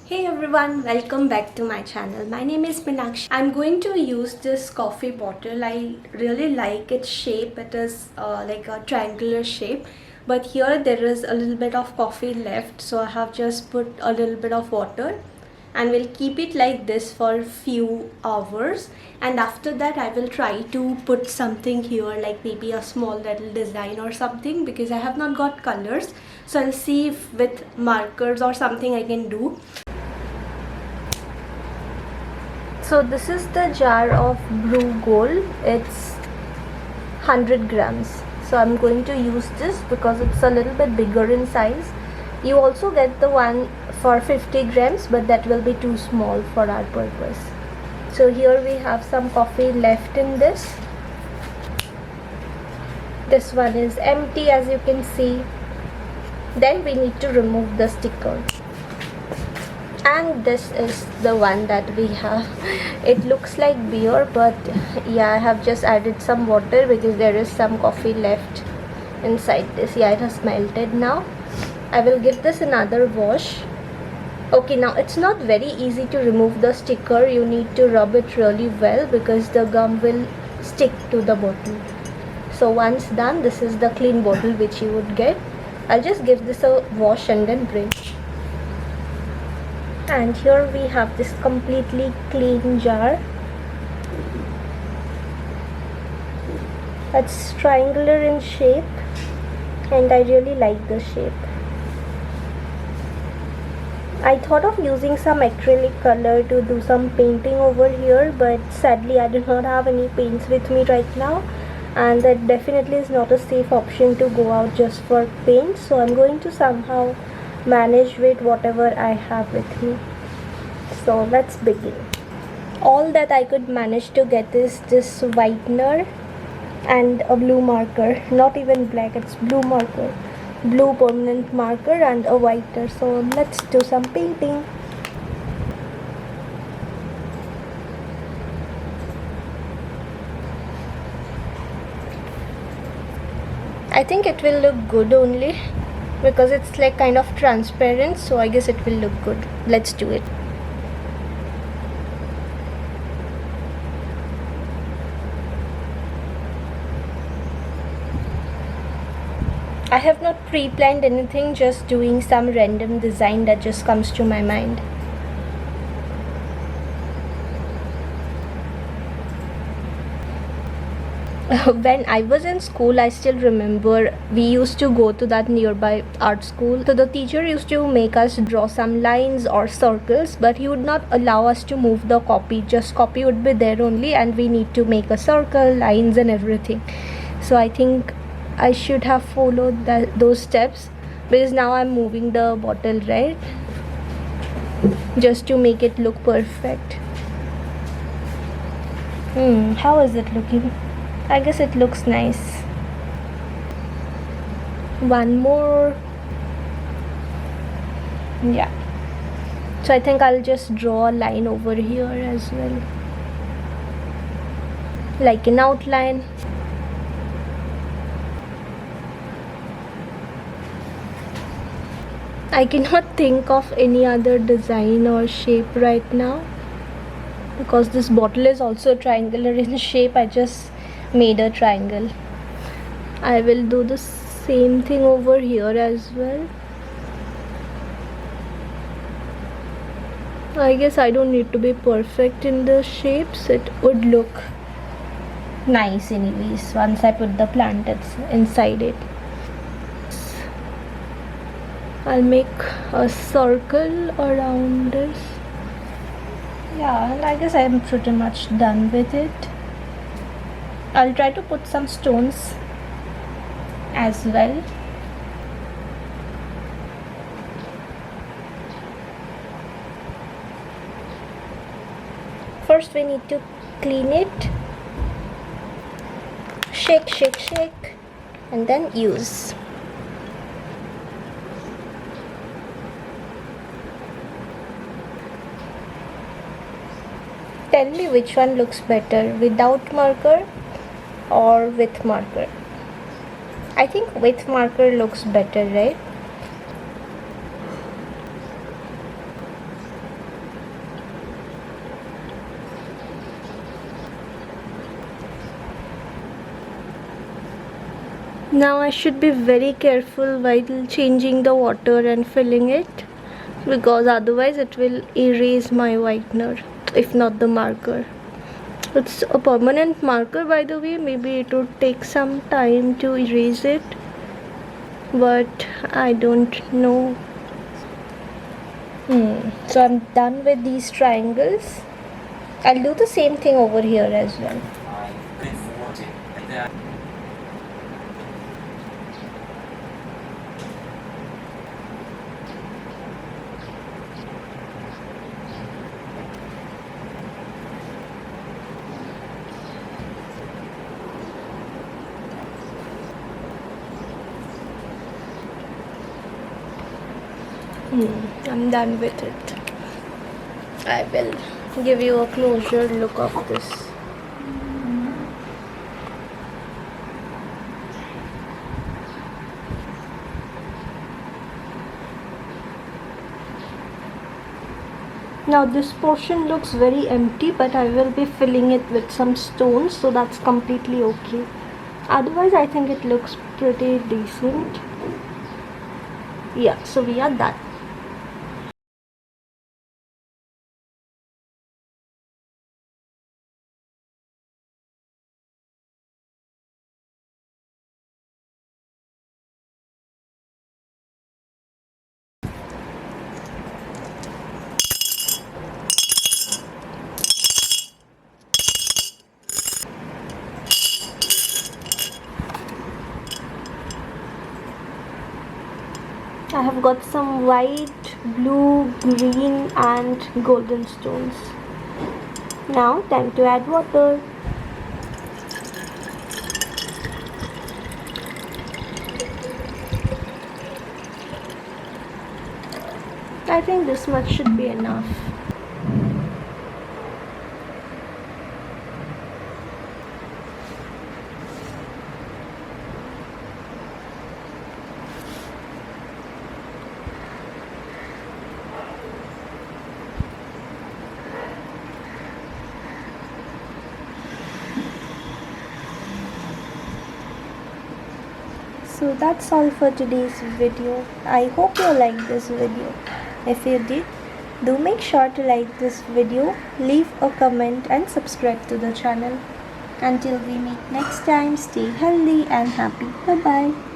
Hey everyone, welcome back to my channel. My name is Meenakshi. I'm going to use this coffee bottle. I really like its shape. It is like a triangular shape. But here there is a little bit of coffee left. So I have just put a little bit of water. And we'll keep it like this for few hours. And after that I will try to put something here, like maybe a small little design or something, because I have not got colors. So I'll see if with markers or something I can do. So this is the jar of Blue Gold. It's 100 grams. So I'm going to use this because it's a little bit bigger in size. You also get the one for 50 grams, but that will be too small for our purpose. So here we have some coffee left in this. This one is empty, as you can see. Then we need to remove the sticker. And this is the one that we have. It looks like beer, but yeah, I have just added some water because there is some coffee left inside this. Yeah, it has melted now. I will give this another wash. Okay, now it's not very easy to remove the sticker. You need to rub it really well because the gum will stick to the bottle. So once done, this is the clean bottle which you would get. I'll just give this a wash and then bring. And here we have this completely clean jar. It's triangular in shape and I really like the shape. I thought of using some acrylic color to do some painting over here, but sadly I do not have any paints with me right now, and that definitely is not a safe option to go out just for paint. So I'm going to somehow manage with whatever I have with me. So let's begin. All that I could manage to get is this whitener and a blue marker. Not even black, it's blue marker. Blue permanent marker and a whitener. So let's do some painting. I think it will look good only because it's like kind of transparent, so I guess it will look good. Let's do it. I have not pre-planned anything, just doing some random design that just comes to my mind. When I was in school, I still remember we used to go to that nearby art school. So the teacher used to make us draw some lines or circles, but he would not allow us to move the copy. Just copy would be there only and we need to make a circle, lines and everything. So I think I should have followed those steps, because now I'm moving the bottle, right, just to make it look perfect. How is it looking? I guess it looks nice. One more. Yeah. So I think I'll just draw a line over here as well, like an outline. I cannot think of any other design or shape right now because this bottle is also triangular in shape. I just made a triangle. I will do the same thing over here as well. I guess I don't need to be perfect in the shapes. It would look nice anyways once I put the plant inside it. I'll make a circle around this. Yeah, and I guess I'm pretty much done with it. I'll try to put some stones as well. First we need to clean it. Shake, shake, shake, and then use. Tell me which one looks better, without marker or with marker. I think with marker looks better, right? Now I should be very careful while changing the water and filling it, because otherwise it will erase my whitener, if not the marker. It's a permanent marker, by the way. Maybe it would take some time to erase it, but I don't know. So I'm done with these triangles. I'll do the same thing over here as well. I'm done with it. I will give you a closer look of this. Now this portion looks very empty, but I will be filling it with some stones, so that's completely okay. Otherwise I think it looks pretty decent. Yeah, so we are done. I have got some white, blue, green and golden stones. Now time to add water. I think this much should be enough. So that's all for today's video. I hope you liked this video. If you did, do make sure to like this video, leave a comment and subscribe to the channel. Until we meet next time, stay healthy and happy. Bye bye.